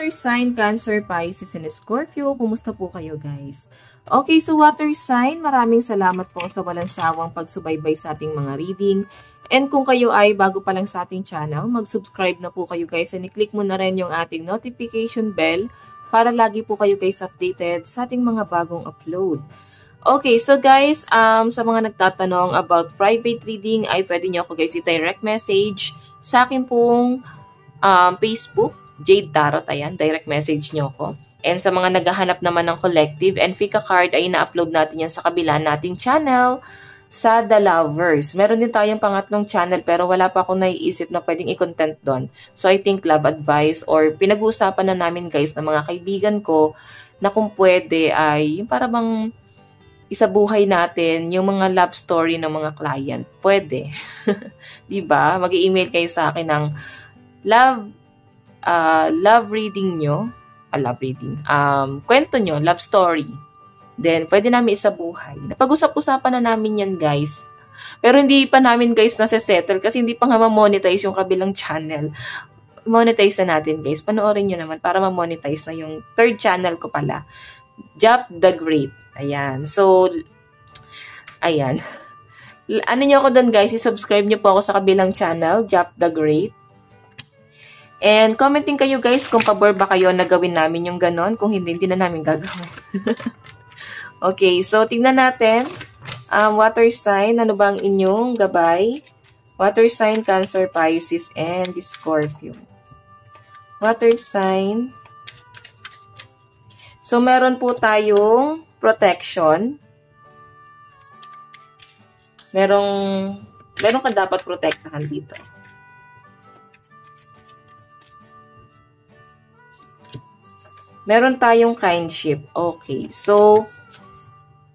water sign, Cancer, Pisces, and Scorpio. Kumusta po kayo guys? Okay, so water sign, maraming salamat po sa walang sawang pagsubaybay sa ating mga reading. And kung kayo ay bago pa lang sa ating channel, mag-subscribe na po kayo guys and i-click mo na rin yung ating notification bell para lagi po kayo guys updated sa ating mga bagong upload. Okay, so guys, sa mga nagtatanong about private reading, ay pwede nyo ako guys i-direct message sa akin pong Facebook, Jade Tarot, ayan, direct message nyo ako. And sa mga naghahanap naman ng collective and Fika card, ay na-upload natin yan sa kabila nating channel sa The Lovers. Meron din tayong pangatlong channel pero wala pa akong naiisip na pwedeng i-content doon. So I think love advice or pinag-uusapan na namin guys ng mga kaibigan ko na kung pwede ay yung para bang isabuhay natin yung mga love story ng mga client. Pwede. Diba? Mag-i-email kayo sa akin ng love reading nyo. Love reading. Kwento nyo, love story. Then, pwede namin isabuhay. Napag-usap-usapan na namin yan, guys. Pero hindi pa namin, guys, nasa-settle kasi hindi pa nga ma-monetize yung kabilang channel. Monetize na natin, guys. Panoorin nyo naman para ma-monetize na yung third channel ko pala. Jap the Great. Ayan. So, ayan. Ano nyo ako doon, guys? I-subscribe nyo po ako sa kabilang channel, Jap the Great. And commenting kayo guys kung pabor ba kayo na gawin namin yung ganon. Kung hindi, hindi na namin gagawin. Okay, so tingnan natin. Water sign, ano ba ang inyong gabay? Water sign, Cancer, Pisces, and Scorpio. Water sign. So meron po tayong protection. Meron ka dapat protektahan dito. Meron tayong kindship. Okay. So,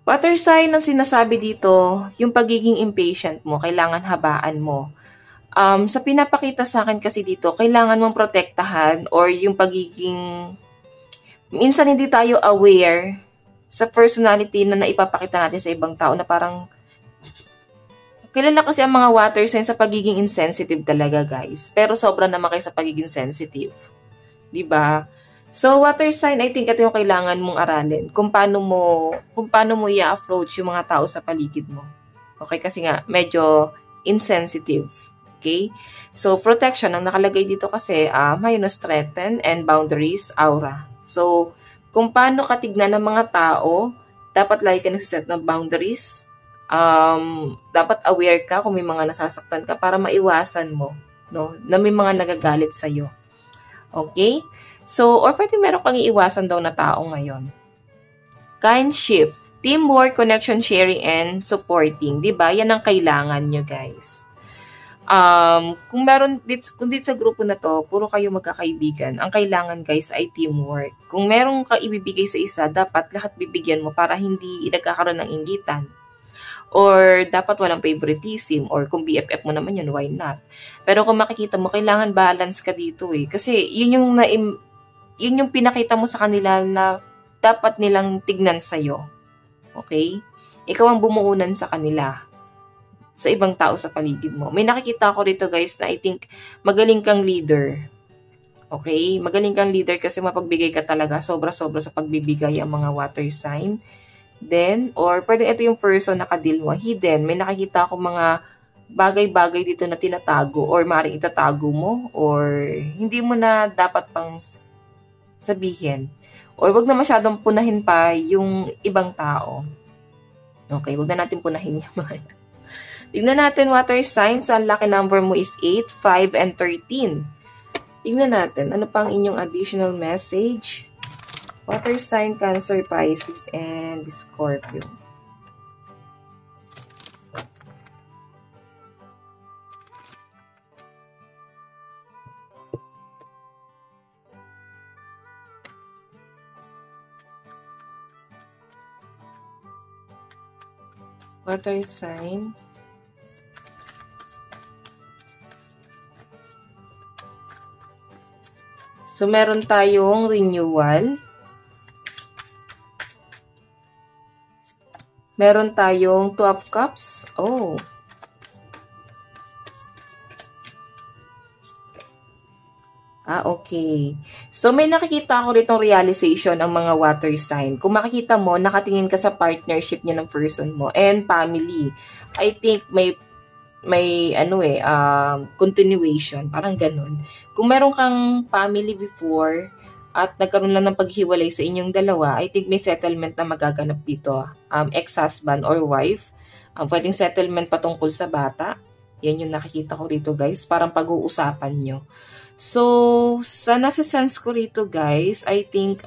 water sign ang sinasabi dito, yung pagiging impatient mo, kailangan habaan mo. Sa pinapakita sa akin kasi dito, kailangan mong protektahan or yung pagiging, minsan hindi tayo aware sa personality na naipapakita natin sa ibang tao na parang, kilala kasi ang mga water sign sa pagiging insensitive talaga guys. Pero sobra naman kayo sa pagiging sensitive. Diba? So, water sign, I think ito yung kailangan mong aralin. Kung paano mo i-approach yung mga tao sa paligid mo. Okay? Kasi nga, medyo insensitive. Okay? So, protection, ang nakalagay dito kasi, minus threaten and boundaries, aura. So, kung paano ka tignan ng mga tao, dapat lagi ka nagsiset ng boundaries. Dapat aware ka kung may mga nasasaktan ka para maiwasan mo, no? Na may mga nagagalit sa'yo. Okay? So, or pwede meron kang iiwasan daw na tao ngayon. Kindship, teamwork, connection, sharing, and supporting. Diba? Yan ang kailangan nyo, guys. Kung dito sa grupo na to, puro kayo magkakaibigan, ang kailangan, guys, ay teamwork. Kung meron ka ibibigay sa isa, dapat lahat bibigyan mo para hindi nagkakaroon ng inggitan. Or dapat walang favoritism. Or kung BFF mo naman yun, why not? Pero kung makikita mo, kailangan balance ka dito eh. Kasi yun yung pinakita mo sa kanila na dapat nilang tignan sa'yo. Okay? Ikaw ang bumuunan sa kanila. Sa ibang tao sa paligid mo. May nakikita ko rito guys na I think magaling kang leader. Okay? Magaling kang leader kasi mapagbigay ka talaga. Sobra-sobra sa pagbibigay ang mga water sign. Then, or pwede ito yung person na kadil mo. Hidden. May nakikita ko mga bagay-bagay dito na tinatago or maaaring itatago mo or hindi mo na dapat pang sabihin. Or wag na masyadong punahin pa yung ibang tao. Okay, wag na natin punahin yung mga yan. Tignan natin water signs. Ang lucky number mo is 8, 5, and 13. Tignan natin. Ano pang inyong additional message? Water sign, Cancer, Pisces, and Scorpio. Water sign. So, meron tayong renewal. Meron tayong 2 of Cups. Oh. Okay. So, may nakikita ako ditong realization ng mga water sign. Kung makikita mo, nakatingin ka sa partnership niya ng person mo and family. I think may continuation, parang ganun. Kung meron kang family before at nagkaroon lang ng paghiwalay sa inyong dalawa, I think may settlement na magaganap dito. Ex-husband or wife. Pwedeng settlement patungkol sa bata. Yan yung nakikita ko rito, guys. Parang pag-uusapan nyo. So, sa nasa-sense ko rito, guys, I think,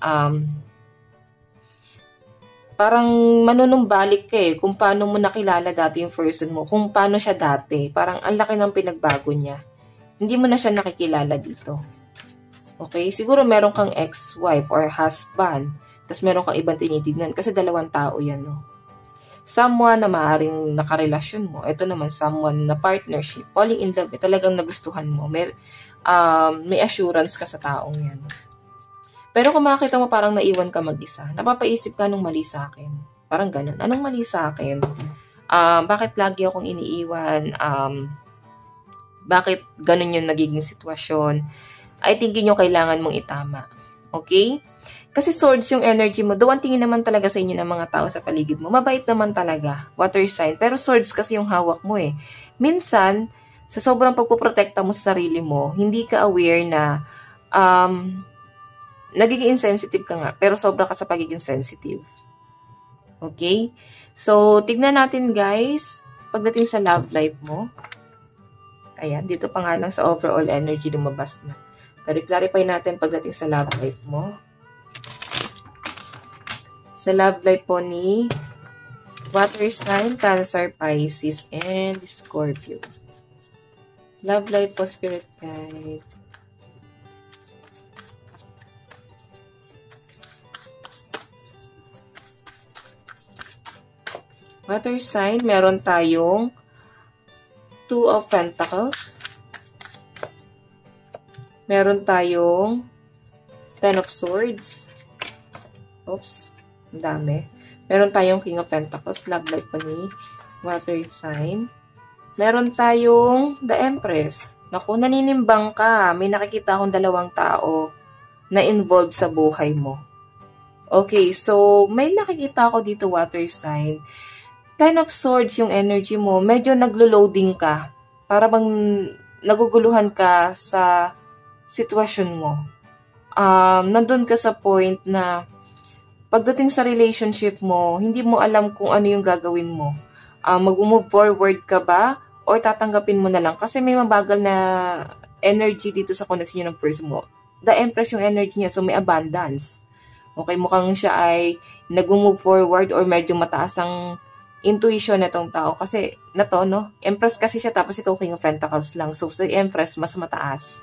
parang manunumbalik ka kung paano mo nakilala dati yung person mo, kung paano siya dati. Parang ang laki ng pinagbago niya. Hindi mo na siya nakikilala dito. Okay? Siguro meron kang ex-wife or husband, tapos meron kang ibang tinitignan kasi dalawang tao yan, no? Someone na maaaring nakarelasyon mo. Ito naman, someone na partnership. Falling in love. Talagang nagustuhan mo. May assurance ka sa taong yan. Pero kung makakita mo parang naiwan ka mag-isa, napapaisip ka nung mali sa akin. Parang ganun. Anong mali sa akin? Bakit lagi akong iniiwan? Bakit ganun yung nagiging sitwasyon? I think yun yung kailangan mong itama. Okay? Kasi swords yung energy mo. Doon tingin naman talaga sa inyo ng mga tao sa paligid mo. Mabait naman talaga. Water sign. Pero swords kasi yung hawak mo eh. Minsan, sa sobrang pagpoprotekta mo sa sarili mo, hindi ka aware na nagiging insensitive ka nga. Pero sobra ka sa pagiging sensitive. Okay? So, tignan natin guys. Pagdating sa love life mo. Ayan, dito pa nga lang sa overall energy lumabas na. Pero clarify natin pagdating sa love life mo. Sa love life po ni water sign, Cancer, Pisces, and Scorpio. Love life po, spirit guide. Water sign, meron tayong Two of Pentacles. Meron tayong Ten of Swords. Oops. Ang dami. Meron tayong King of Pentacles, love life pa ni water sign. Meron tayong The Empress. Naku, naninimbang ka. May nakikita akong dalawang tao na involved sa buhay mo. Okay, so may nakikita ako dito water sign. Ten of Swords yung energy mo. Medyo naglo-loading ka. Para bang naguguluhan ka sa sitwasyon mo. Nandun ka sa point na pagdating sa relationship mo, hindi mo alam kung ano yung gagawin mo. Mag-move forward ka ba? Or tatanggapin mo na lang? Kasi may mabagal na energy dito sa connection ng person mo. The Empress yung energy niya, so may abundance. Okay, mukhang siya ay nag-move forward or medyo mataas ang intuition na itong tao. Kasi, no? Empress kasi siya, tapos ikaw King of Pentacles lang. So, sa Empress, mas mataas.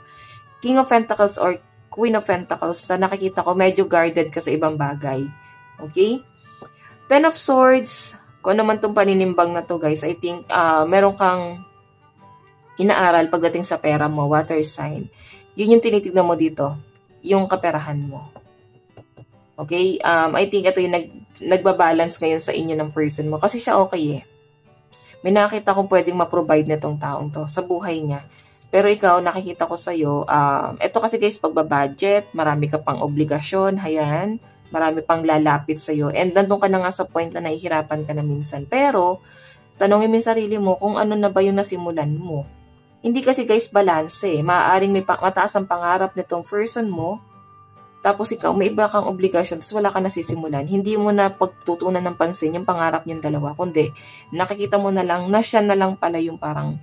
King of Pentacles or Queen of Pentacles, na nakikita ko, medyo guarded ka sa ibang bagay. Okay? Ten of Swords, kung naman itong paninimbang na to guys, I think, meron kang inaaral pagdating sa pera mo, water sign. Yun yung tinitignan mo dito, yung kaperahan mo. Okay? I think ito yung nagbabalance ngayon sa inyo ng person mo. Kasi siya okay eh. May nakita kong pwedeng ma-provide na itong taong to sa buhay niya. Pero ikaw, nakikita ko sa'yo, ito kasi guys, pagbabudget, marami ka pang obligasyon, hayan, marami pang lalapit sa'yo. And nandun ka na nga sa point na nahihirapan ka na minsan. Pero, tanongin mo yung sarili mo kung ano na ba yung nasimulan mo. Hindi kasi guys, balance eh. Maaaring may mataas ang pangarap nitong person mo, tapos ikaw, may iba kang obligasyon, tapos wala ka nasisimulan. Hindi mo na pagtutunan ng pansin yung pangarap niyong dalawa, kundi nakikita mo na lang na siya na lang pala yung parang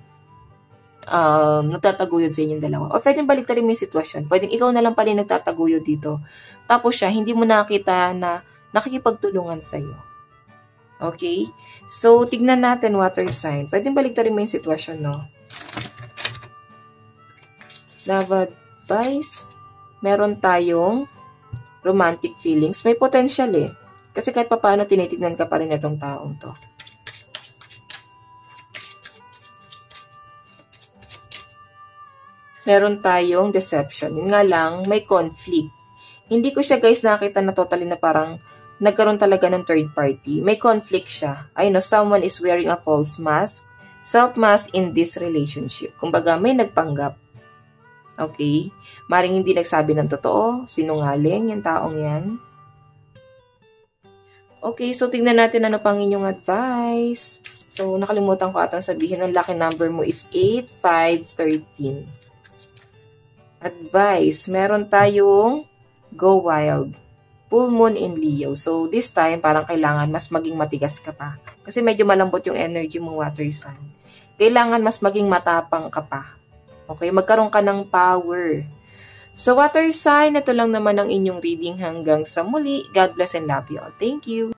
nagtataguyod sa inyong dalawa. O pwedeng baliktarin mo yung sitwasyon. Pwedeng ikaw na lang pala yung nagtataguyod dito. Tapos siya, hindi mo nakita na nakikipagtulungan sa'yo. Okay? So, tignan natin water sign. Pwedeng baliktarin mo yung sitwasyon, no? Love advice. Meron tayong romantic feelings. May potential eh. Kasi kahit paano tinitignan ka pa rin itong taong to. Meron tayong deception. Yun nga lang, may conflict. Hindi ko siya guys nakita na totally na parang nagkaroon talaga ng third party. May conflict siya. I know someone is wearing a false mask, self-mask in this relationship. Kumbaga, may nagpanggap. Okay? Maring hindi nagsabi ng totoo, sinungaling yung taong yan. Okay, so tingnan natin ano pang inyong advice. So, nakalimutan ko atang sabihin, ang lucky number mo is 8, 5, 13. Advice, meron tayong go wild. Full moon in Leo. So, this time, parang kailangan mas maging matigas ka pa. Kasi medyo malambot yung energy mo, water sign. Kailangan mas maging matapang ka pa. Okay, magkaroon ka ng power. So, water sign, ito lang naman ang inyong reading hanggang sa muli. God bless and love you all. Thank you.